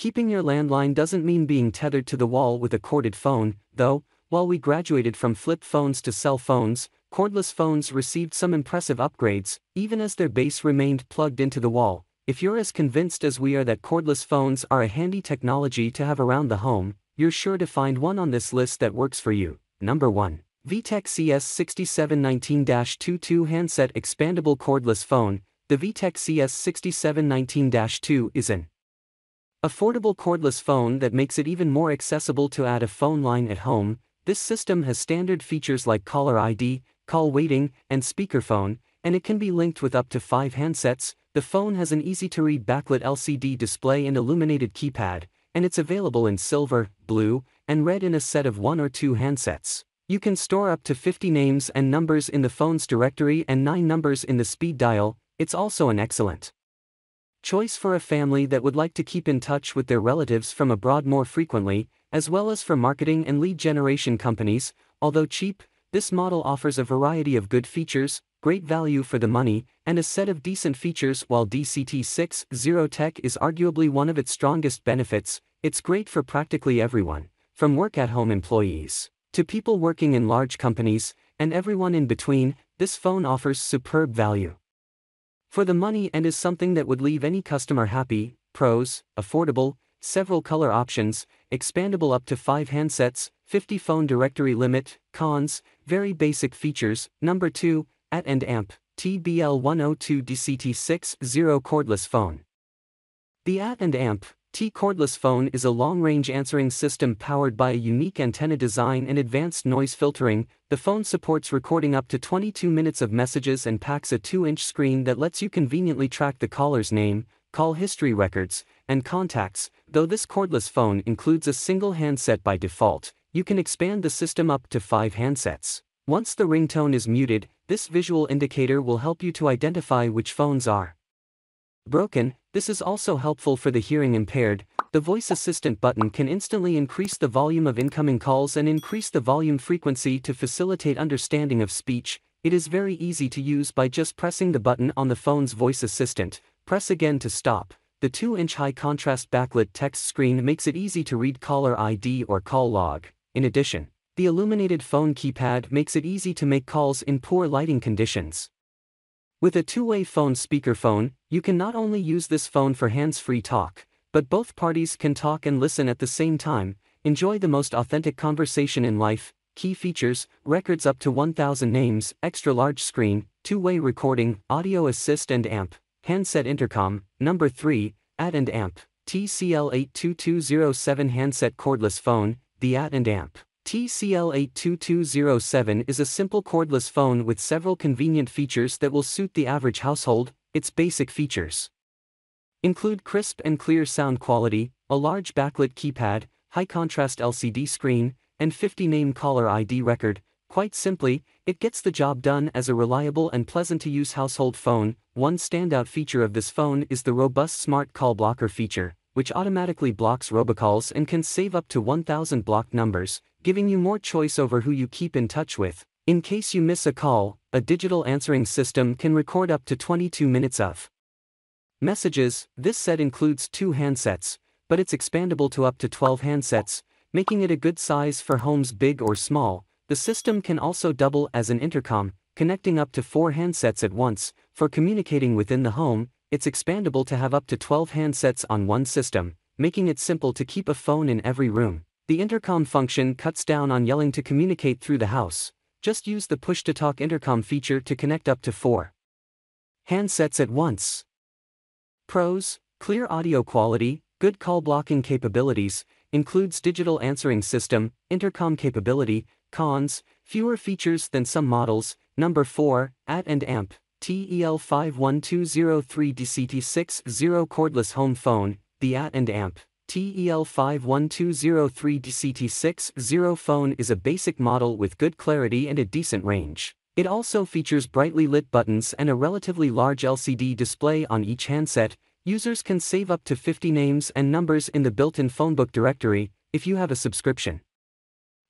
Keeping your landline doesn't mean being tethered to the wall with a corded phone, though. While we graduated from flip phones to cell phones, cordless phones received some impressive upgrades, even as their base remained plugged into the wall. If you're as convinced as we are that cordless phones are a handy technology to have around the home, you're sure to find one on this list that works for you. Number 1. VTEC CS67122 Handset Expandable Cordless Phone. The VTEC CS67122 is an affordable cordless phone that makes it even more accessible to add a phone line at home. This system has standard features like caller ID, call waiting, and speakerphone, and it can be linked with up to 5 handsets. The phone has an easy-to-read backlit LCD display and illuminated keypad, and it's available in silver, blue, and red in a set of 1 or 2 handsets. You can store up to 50 names and numbers in the phone's directory and 9 numbers in the speed dial. It's also an excellent choice for a family that would like to keep in touch with their relatives from abroad more frequently, as well as for marketing and lead generation companies. Although cheap, this model offers a variety of good features, great value for the money, and a set of decent features. While VTEC is arguably one of its strongest benefits, it's great for practically everyone, from work-at-home employees to people working in large companies, and everyone in between. This phone offers superb value for the money and is something that would leave any customer happy. Pros: affordable, several color options, expandable up to 5 handsets, 50 phone directory limit. Cons: very basic features. Number 2, AT&T TBL102 DCT60 Cordless Phone. The AT&T cordless phone is a long-range answering system powered by a unique antenna design and advanced noise filtering. The phone supports recording up to 22 minutes of messages and packs a 2-inch screen that lets you conveniently track the caller's name, call history records, and contacts. Though this cordless phone includes a single handset by default, you can expand the system up to 5 handsets. Once the ringtone is muted, this visual indicator will help you to identify which phones are broken. This is also helpful for the hearing impaired. The voice assistant button can instantly increase the volume of incoming calls and increase the volume frequency to facilitate understanding of speech. It is very easy to use by just pressing the button on the phone's voice assistant. Press again to stop. The 2-inch high-contrast backlit text screen makes it easy to read caller ID or call log. In addition, the illuminated phone keypad makes it easy to make calls in poor lighting conditions. With a 2-way phone speakerphone, you can not only use this phone for hands-free talk, but both parties can talk and listen at the same time. Enjoy the most authentic conversation in life. Key features: records up to 1,000 names, extra-large screen, 2-way recording, audio assist and amp, handset intercom. Number 3, AT&T TCL82207 Handset Cordless Phone. The AT&T TCL82207 is a simple cordless phone with several convenient features that will suit the average household. Its basic features include crisp and clear sound quality, a large backlit keypad, high-contrast LCD screen, and 50-name caller ID record. Quite simply, it gets the job done as a reliable and pleasant-to-use household phone. One standout feature of this phone is the robust smart call blocker feature, which automatically blocks robocalls and can save up to 1,000 blocked numbers, giving you more choice over who you keep in touch with. In case you miss a call, a digital answering system can record up to 22 minutes of messages. This set includes 2 handsets, but it's expandable to up to 12 handsets, making it a good size for homes big or small. The system can also double as an intercom, connecting up to 4 handsets at once. For communicating within the home, it's expandable to have up to 12 handsets on one system, making it simple to keep a phone in every room. The intercom function cuts down on yelling to communicate through the house. Just use the push-to-talk intercom feature to connect up to 4 handsets at once. Pros: clear audio quality, good call blocking capabilities, includes digital answering system, intercom capability. Cons: fewer features than some models. Number 4, AT&T TEL51203 DCT60 Cordless Home Phone. The AT&T TEL51203 DCT60 phone is a basic model with good clarity and a decent range. It also features brightly lit buttons and a relatively large LCD display on each handset. Users can save up to 50 names and numbers in the built-in phonebook directory if you have a subscription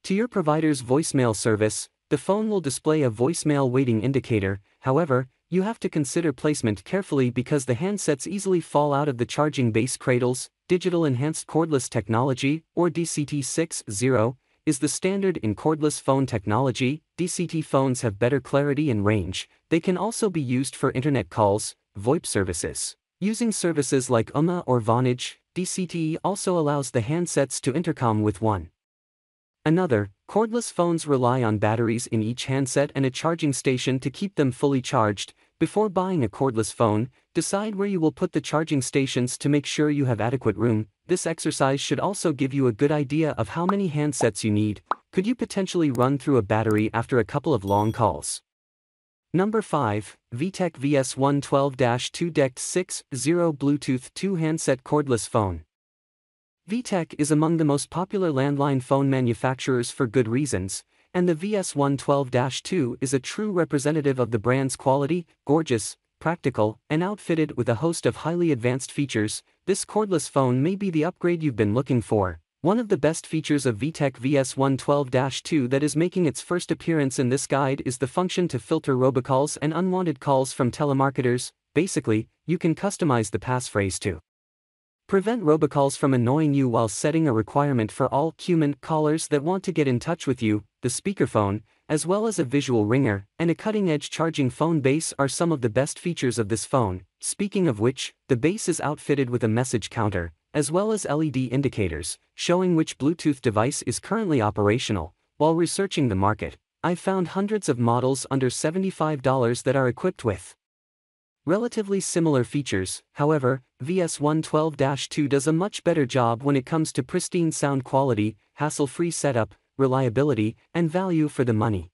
to your provider's voicemail service. The phone will display a voicemail waiting indicator. However, you have to consider placement carefully because the handsets easily fall out of the charging base. Cradles, digital enhanced cordless technology, or DCT60, is the standard in cordless phone technology. DCT phones have better clarity and range. They can also be used for internet calls, VoIP services. Using services like UMA or Vonage, DCT also allows the handsets to intercom with one another. Cordless phones rely on batteries in each handset and a charging station to keep them fully charged. Before buying a cordless phone, decide where you will put the charging stations to make sure you have adequate room. This exercise should also give you a good idea of how many handsets you need. Could you potentially run through a battery after a couple of long calls? Number 5, VTech VS112-2 DECT 6.0 Bluetooth 2 handset cordless phone. VTech is among the most popular landline phone manufacturers for good reasons, and the VS112-2 is a true representative of the brand's quality. Gorgeous, practical, and outfitted with a host of highly advanced features, this cordless phone may be the upgrade you've been looking for. One of the best features of VTech VS112-2 that is making its first appearance in this guide is the function to filter robocalls and unwanted calls from telemarketers. Basically, you can customize the passphrase to prevent robocalls from annoying you while setting a requirement for all human callers that want to get in touch with you. The speakerphone, as well as a visual ringer, and a cutting-edge charging phone base are some of the best features of this phone. Speaking of which, the base is outfitted with a message counter, as well as LED indicators, showing which Bluetooth device is currently operational. While researching the market, I've found hundreds of models under $75 that are equipped with relatively similar features. However, VS112-2 does a much better job when it comes to pristine sound quality, hassle-free setup, reliability, and value for the money.